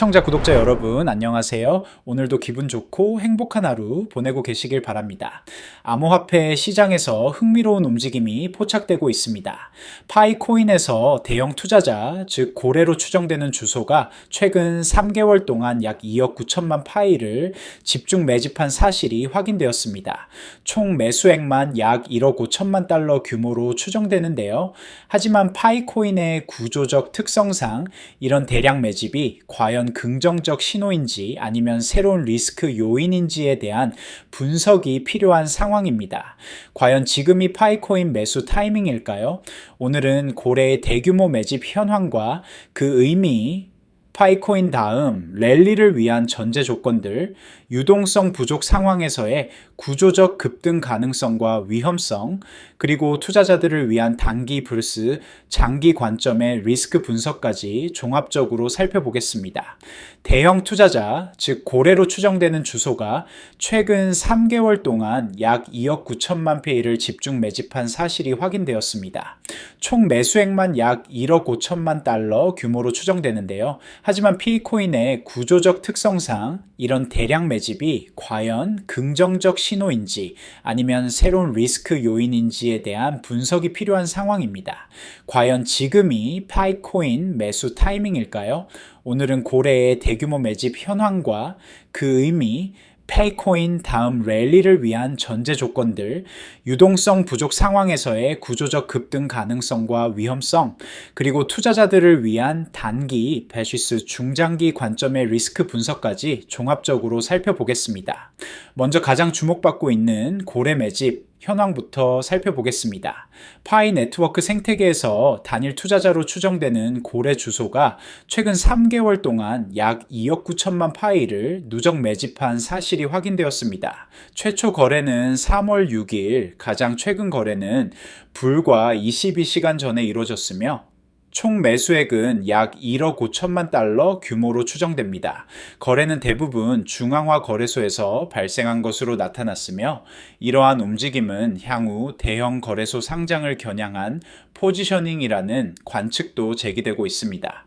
시청자, 구독자 여러분 안녕하세요. 오늘도 기분 좋고 행복한 하루 보내고 계시길 바랍니다. 암호화폐 시장에서 흥미로운 움직임이 포착되고 있습니다. 파이코인에서 대형 투자자, 즉 고래로 추정되는 주소가 최근 3개월 동안 약 2억 9천만 파이를 집중 매집한 사실이 확인되었습니다. 총 매수액만 약 1억 5천만 달러 규모로 추정되는데요. 하지만 파이코인의 구조적 특성상 이런 대량 매집이 과연 긍정적 신호인지 아니면 새로운 리스크 요인인지에 대한 분석이 필요한 상황입니다. 과연 지금이 파이코인 매수 타이밍일까요? 오늘은 고래의 대규모 매집 현황과 그 의미, 파이코인 다음 랠리를 위한 전제 조건들, 유동성 부족 상황에서의 구조적 급등 가능성과 위험성, 그리고 투자자들을 위한 단기 vs 장기 관점의 리스크 분석까지 종합적으로 살펴보겠습니다. 대형 투자자, 즉 고래로 추정되는 주소가 최근 3개월 동안 약 2억 9천만 페이를 집중 매집한 사실이 확인되었습니다. 총 매수액만 약 1억 5천만 달러 규모로 추정되는데요. 하지만 피코인의 구조적 특성상 이런 대량 매집이 과연 긍정적 신호인지 아니면 새로운 리스크 요인인지에 대한 분석이 필요한 상황입니다. 과연 지금이 파이코인 매수 타이밍일까요? 오늘은 고래의 대규모 매집 현황과 그 의미, 파이코인 다음 랠리를 위한 전제 조건들, 유동성 부족 상황에서의 구조적 급등 가능성과 위험성, 그리고 투자자들을 위한 단기 vs 중장기 관점의 리스크 분석까지 종합적으로 살펴보겠습니다. 먼저 가장 주목받고 있는 고래 매집 현황부터 살펴보겠습니다. 파이 네트워크 생태계에서 단일 투자자로 추정되는 고래 주소가 최근 3개월 동안 약 2억 9천만 파이를 누적 매집한 사실이 확인되었습니다. 최초 거래는 3월 6일, 가장 최근 거래는 불과 22시간 전에 이루어졌으며 총 매수액은 약 1억 5천만 달러 규모로 추정됩니다. 거래는 대부분 중앙화 거래소에서 발생한 것으로 나타났으며 이러한 움직임은 향후 대형 거래소 상장을 겨냥한 포지셔닝이라는 관측도 제기되고 있습니다.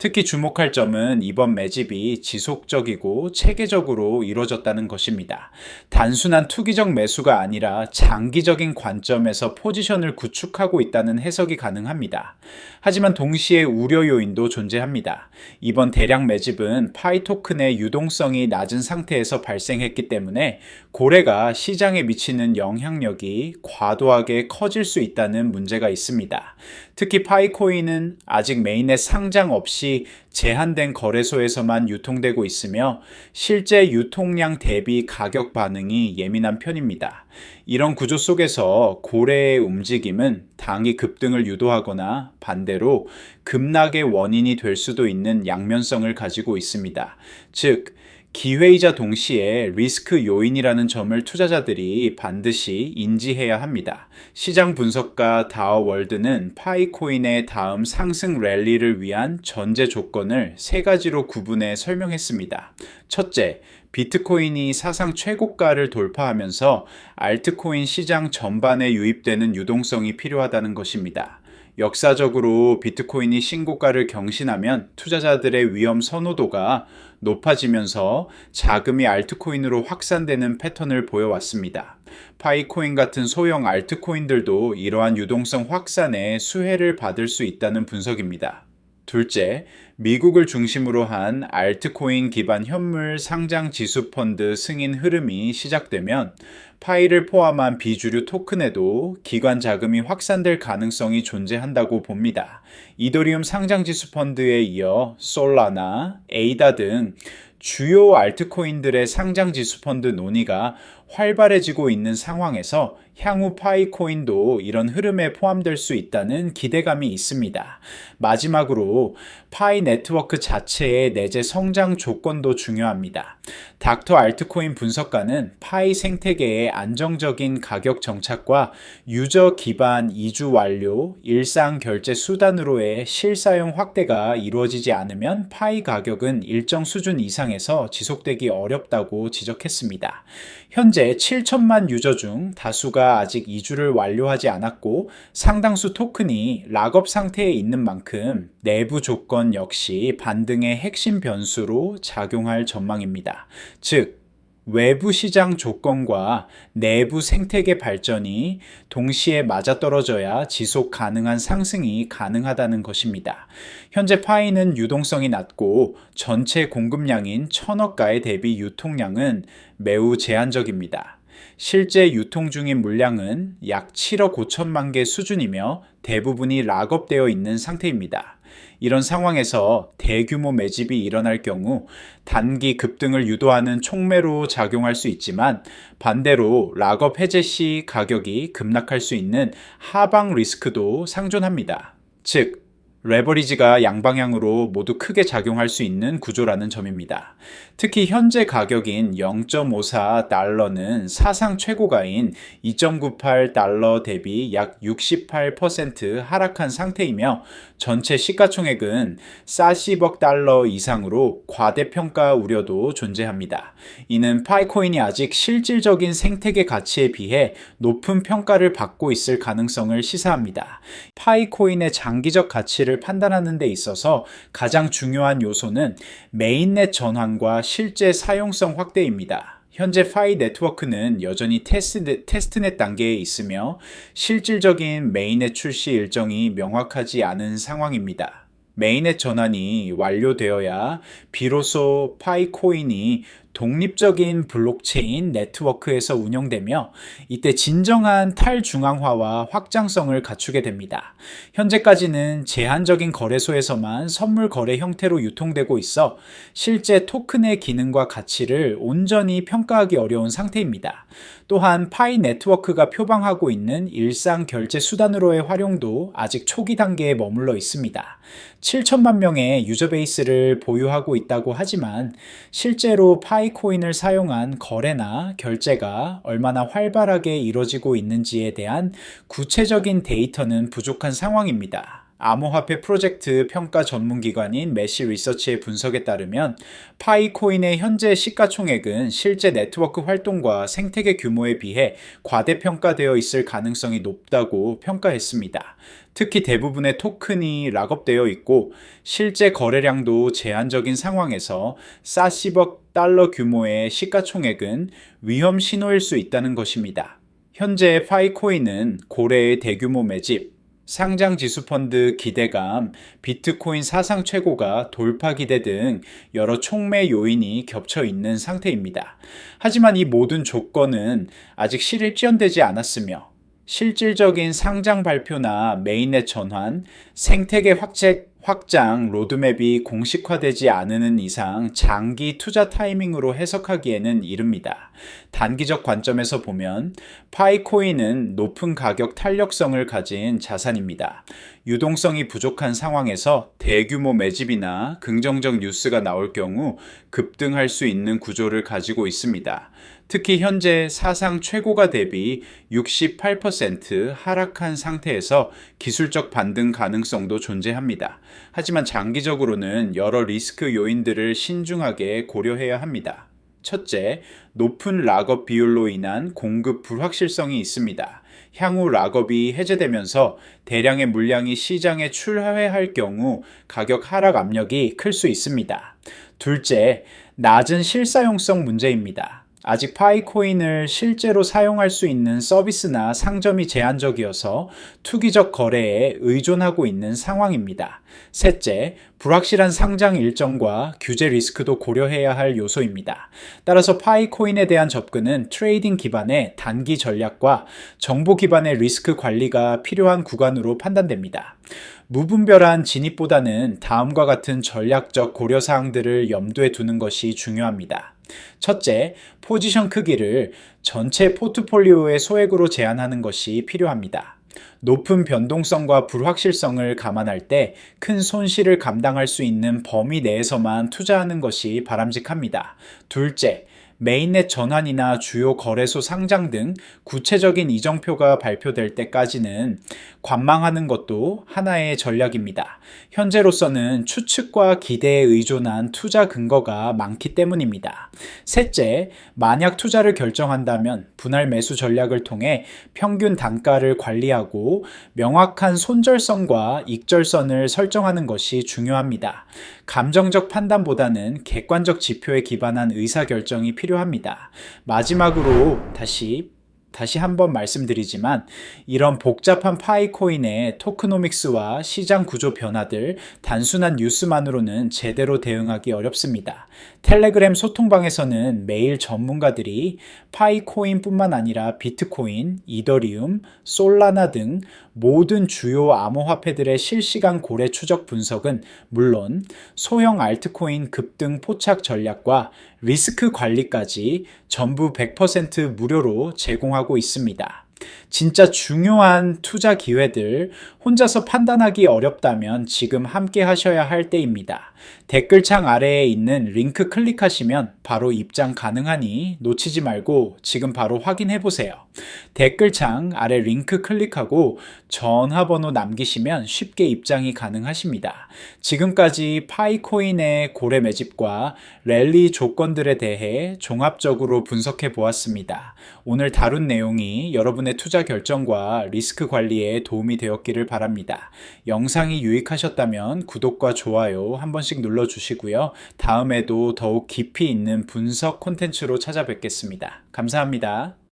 특히 주목할 점은 이번 매집이 지속적이고 체계적으로 이루어졌다는 것입니다. 단순한 투기적 매수가 아니라 장기적인 관점에서 포지션을 구축하고 있다는 해석이 가능합니다. 하지만 동시에 우려 요인도 존재합니다. 이번 대량 매집은 파이 토큰의 유동성이 낮은 상태에서 발생했기 때문에 고래가 시장에 미치는 영향력이 과도하게 커질 수 있다는 문제가 있습니다. 특히 파이코인은 아직 메인넷 상장 없이 제한된 거래소에서만 유통되고 있으며 실제 유통량 대비 가격 반응이 예민한 편입니다. 이런 구조 속에서 고래의 움직임은 단기 급등을 유도하거나 반대로 급락의 원인이 될 수도 있는 양면성을 가지고 있습니다. 즉, 기회이자 동시에 리스크 요인이라는 점을 투자자들이 반드시 인지해야 합니다. 시장 분석가 다어월드는 파이코인의 다음 상승 랠리를 위한 전제 조건을 세 가지로 구분해 설명했습니다. 첫째, 비트코인이 사상 최고가를 돌파하면서 알트코인 시장 전반에 유입되는 유동성이 필요하다는 것입니다. 역사적으로 비트코인이 신고가를 경신하면 투자자들의 위험 선호도가 높아지면서 자금이 알트코인으로 확산되는 패턴을 보여왔습니다. 파이코인 같은 소형 알트코인들도 이러한 유동성 확산에 수혜를 받을 수 있다는 분석입니다. 둘째, 미국을 중심으로 한 알트코인 기반 현물 상장 지수 펀드 승인 흐름이 시작되면 파이를 포함한 비주류 토큰에도 기관 자금이 확산될 가능성이 존재한다고 봅니다. 이더리움 상장 지수 펀드에 이어 솔라나, 에이다 등 주요 알트코인들의 상장 지수 펀드 논의가 활발해지고 있는 상황에서 향후 파이코인도 이런 흐름에 포함될 수 있다는 기대감이 있습니다. 마지막으로 파이 네트워크 자체의 내재 성장 조건도 중요합니다. 닥터 알트코인 분석가는 파이 생태계의 안정적인 가격 정착과 유저 기반 이주 완료, 일상 결제 수단으로의 실사용 확대가 이루어지지 않으면 파이 가격은 일정 수준 이상에서 지속되기 어렵다고 지적했습니다. 현재 7천만 유저 중 다수가 레버리지가 아직 이주를 완료하지 않았고 상당수 토큰이 락업 상태에 있는 만큼 내부 조건 역시 반등의 핵심 변수로 작용할 전망입니다. 즉, 외부 시장 조건과 내부 생태계 발전이 동시에 맞아떨어져야 지속 가능한 상승이 가능하다는 것입니다. 현재 파이는 유동성이 낮고 전체 공급량인 1000억 가에 대비 유통량은 매우 제한적입니다. 실제 유통 중인 물량은 약 7억 5천만 개 수준이며 대부분이 락업되어 있는 상태입니다. 이런 상황에서 대규모 매집이 일어날 경우 단기 급등을 유도하는 촉매로 작용할 수 있지만 반대로 락업 해제 시 가격이 급락할 수 있는 하방 리스크도 상존합니다. 즉, 레버리지가 양방향으로 모두 크게 작용할 수 있는 구조라는 점입니다. 특히 현재 가격인 0.54달러는 사상 최고가인 2.98달러 대비 약 68% 하락한 상태이며 전체 시가총액은 40억 달러 이상으로 과대평가 우려도 존재합니다. 이는 파이코인이 아직 실질적인 생태계 가치에 비해 높은 평가를 받고 있을 가능성을 시사합니다. 파이코인의 장기적 가치를 판단하는 데 있어서 가장 중요한 요소는 메인넷 전환과 실제 사용성 확대입니다. 현재 파이 네트워크는 여전히 테스트넷 단계에 있으며 실질적인 메인넷 출시 일정이 명확하지 않은 상황입니다. 메인넷 전환이 완료되어야 비로소 파이코인이 독립적인 블록체인 네트워크에서 운영되며 이때 진정한 탈중앙화와 확장성을 갖추게 됩니다. 현재까지는 제한적인 거래소에서만 선물 거래 형태로 유통되고 있어 실제 토큰의 기능과 가치를 온전히 평가하기 어려운 상태입니다. 또한 파이 네트워크가 표방하고 있는 일상 결제 수단으로의 활용도 아직 초기 단계에 머물러 있습니다. 7천만 명의 유저 베이스를 보유하고 있다고 하지만 실제로 파이코인을 사용한 거래나 결제가 얼마나 활발하게 이루어지고 있는지에 대한 구체적인 데이터는 부족한 상황입니다. 암호화폐 프로젝트 평가 전문기관인 매시 리서치의 분석에 따르면 파이코인의 현재 시가총액은 실제 네트워크 활동과 생태계 규모에 비해 과대평가되어 있을 가능성이 높다고 평가했습니다. 특히 대부분의 토큰이 락업되어 있고 실제 거래량도 제한적인 상황에서 40억 달러 규모의 시가총액은 위험 신호일 수 있다는 것입니다. 현재 파이코인은 고래의 대규모 매집, 상장 지수펀드 기대감, 비트코인 사상 최고가 돌파 기대 등 여러 촉매 요인이 겹쳐 있는 상태입니다. 하지만 이 모든 조건은 아직 실현되지 않았으며 실질적인 상장 발표나 메인넷 전환, 생태계 확장 로드맵이 공식화되지 않는 이상 장기 투자 타이밍으로 해석하기에는 이릅니다. 단기적 관점에서 보면 파이코인은 높은 가격 탄력성을 가진 자산입니다. 유동성이 부족한 상황에서 대규모 매집이나 긍정적 뉴스가 나올 경우 급등할 수 있는 구조를 가지고 있습니다. 특히 현재 사상 최고가 대비 68% 하락한 상태에서 기술적 반등 가능성도 존재합니다. 하지만 장기적으로는 여러 리스크 요인들을 신중하게 고려해야 합니다. 첫째, 높은 락업 비율로 인한 공급 불확실성이 있습니다. 향후 락업이 해제되면서 대량의 물량이 시장에 출하할 경우 가격 하락 압력이 클 수 있습니다. 둘째, 낮은 실사용성 문제입니다. 아직 파이코인을 실제로 사용할 수 있는 서비스나 상점이 제한적이어서 투기적 거래에 의존하고 있는 상황입니다. 셋째, 불확실한 상장 일정과 규제 리스크도 고려해야 할 요소입니다. 따라서 파이코인에 대한 접근은 트레이딩 기반의 단기 전략과 정보 기반의 리스크 관리가 필요한 구간으로 판단됩니다. 무분별한 진입보다는 다음과 같은 전략적 고려사항들을 염두에 두는 것이 중요합니다. 첫째, 포지션 크기를 전체 포트폴리오의 소액으로 제한하는 것이 필요합니다. 높은 변동성과 불확실성을 감안할 때 큰 손실을 감당할 수 있는 범위 내에서만 투자하는 것이 바람직합니다. 둘째, 메인넷 전환이나 주요 거래소 상장 등 구체적인 이정표가 발표될 때까지는 관망하는 것도 하나의 전략입니다. 현재로서는 추측과 기대에 의존한 투자 근거가 많기 때문입니다. 셋째, 만약 투자를 결정한다면 분할 매수 전략을 통해 평균 단가를 관리하고 명확한 손절선과 익절선을 설정하는 것이 중요합니다. 감정적 판단보다는 객관적 지표에 기반한 의사결정이 필요합니다. 마지막으로 다시 한번 말씀드리지만 이런 복잡한 파이코인의 토크노믹스와 시장 구조 변화들 단순한 뉴스만으로는 제대로 대응하기 어렵습니다. 텔레그램 소통방에서는 매일 전문가들이 파이코인뿐만 아니라 비트코인, 이더리움, 솔라나 등 모든 주요 암호화폐들의 실시간 고래 추적 분석은 물론 소형 알트코인 급등 포착 전략과 리스크 관리까지 전부 100% 무료로 제공하고 있습니다. 진짜 중요한 투자 기회들 혼자서 판단하기 어렵다면 지금 함께 하셔야 할 때입니다. 댓글창 아래에 있는 링크 클릭하시면 바로 입장 가능하니 놓치지 말고 지금 바로 확인해 보세요. 댓글창 아래 링크 클릭하고 전화번호 남기시면 쉽게 입장이 가능하십니다. 지금까지 파이코인의 고래 매집과 랠리 조건들에 대해 종합적으로 분석해 보았습니다. 오늘 다룬 내용이 여러분의 투자 결정과 리스크 관리에 도움이 되었기를 바랍니다. 영상이 유익하셨다면 구독과 좋아요 한 번씩 눌러주시고요. 다음에도 더욱 깊이 있는 분석 콘텐츠로 찾아뵙겠습니다. 감사합니다.